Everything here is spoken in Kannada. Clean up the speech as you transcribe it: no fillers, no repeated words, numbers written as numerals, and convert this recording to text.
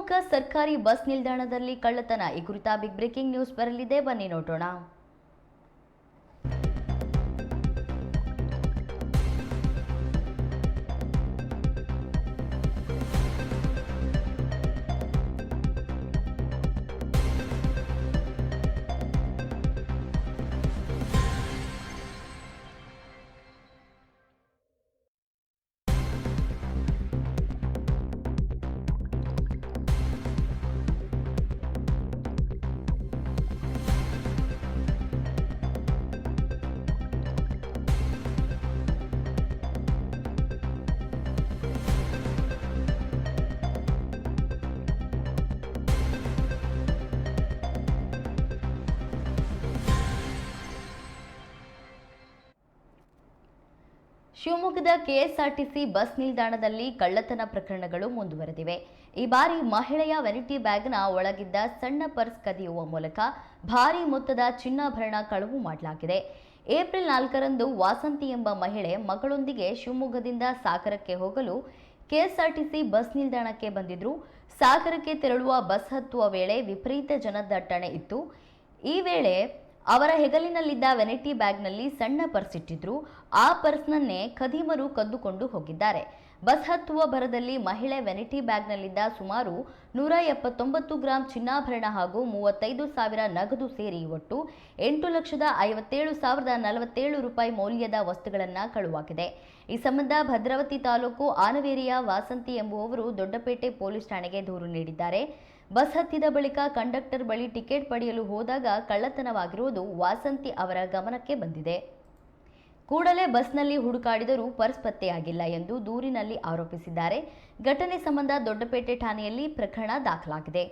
ಶಿವಮೊಗ್ಗ ಸರ್ಕಾರಿ ಬಸ್ ನಿಲ್ದಾಣದಲ್ಲಿ ಕಳ್ಳತನ ಈ ಕುರಿತ ಬಿಗ್ ಬ್ರೇಕಿಂಗ್ ನ್ಯೂಸ್ ಬರಲಿದೆ, ಬನ್ನಿ ನೋಡೋಣ. ಶಿವಮೊಗ್ಗದ ಕೆಎಸ್ಆರ್ಟಿಸಿ ಬಸ್ ನಿಲ್ದಾಣದಲ್ಲಿ ಕಳ್ಳತನ ಪ್ರಕರಣಗಳು ಮುಂದುವರೆದಿವೆ. ಈ ಬಾರಿ ಮಹಿಳೆಯ ವೆನಿಟಿ ಬ್ಯಾಗ್ನ ಒಳಗಿದ್ದ ಸಣ್ಣ ಪರ್ಸ್ ಕದಿಯುವ ಮೂಲಕ ಭಾರೀ ಮೊತ್ತದ ಚಿನ್ನಾಭರಣ ಕಳವು ಮಾಡಲಾಗಿದೆ. ಏಪ್ರಿಲ್ 4ರಂದು ವಾಸಂತಿ ಎಂಬ ಮಹಿಳೆ ಮಗಳೊಂದಿಗೆ ಶಿವಮೊಗ್ಗದಿಂದ ಸಾಗರಕ್ಕೆ ಹೋಗಲು ಕೆಎಸ್ಆರ್ಟಿಸಿ ಬಸ್ ನಿಲ್ದಾಣಕ್ಕೆ ಬಂದಿದ್ರು. ಸಾಗರಕ್ಕೆ ತೆರಳುವ ಬಸ್ ಹತ್ತುವ ವೇಳೆ ವಿಪರೀತ ಜನದಟ್ಟಣೆ ಇತ್ತು. ಈ ವೇಳೆ ಅವರ ಹೆಗಲಿನಲ್ಲಿದ್ದ ವೆನಿಟಿ ಬ್ಯಾಗ್ನಲ್ಲಿ ಸಣ್ಣ ಪರ್ಸ್ ಇಟ್ಟಿದ್ರು. ಆ ಪರ್ಸ್ನನ್ನೇ ಖದೀಮರು ಕದ್ದುಕೊಂಡು ಹೋಗಿದ್ದಾರೆ. ಬಸ್ ಹತ್ತುವ ಭರದಲ್ಲಿ ಮಹಿಳೆ ವೆನಿಟಿ ಬ್ಯಾಗ್ನಲ್ಲಿದ್ದ ಸುಮಾರು 179 ಗ್ರಾಂ ಚಿನ್ನಾಭರಣ ಹಾಗೂ 35,000 ನಗದು ಸೇರಿ ಒಟ್ಟು 8,57,047 ರೂಪಾಯಿ ಮೌಲ್ಯದ ವಸ್ತುಗಳನ್ನು ಕಳುವಾಗಿದೆ. ಈ ಸಂಬಂಧ ಭದ್ರಾವತಿ ತಾಲೂಕು ಆನವೇರಿಯ ವಾಸಂತಿ ಎಂಬುವವರು ದೊಡ್ಡಪೇಟೆ ಪೊಲೀಸ್ ಠಾಣೆಗೆ ದೂರು ನೀಡಿದ್ದಾರೆ. ಬಸ್ ಹತ್ತಿದ ಬಳಿಕ ಕಂಡಕ್ಟರ್ ಬಳಿ ಟಿಕೆಟ್ ಪಡೆಯಲು ಹೋದಾಗ ಕಳ್ಳತನವಾಗಿರುವುದು ವಾಸಂತಿ ಅವರ ಗಮನಕ್ಕೆ ಬಂದಿದೆ. ಕೂಡಲೇ ಬಸ್ನಲ್ಲಿ ಹುಡುಕಾಡಿದರೂ ಪರ್ಸ್ ಪತ್ತೆಯಾಗಿಲ್ಲ ಎಂದು ದೂರಿನಲ್ಲಿ ಆರೋಪಿಸಿದ್ದಾರೆ. ಘಟನೆ ಸಂಬಂಧ ದೊಡ್ಡಪೇಟೆ ಠಾಣೆಯಲ್ಲಿ ಪ್ರಕರಣ ದಾಖಲಾಗಿದೆ.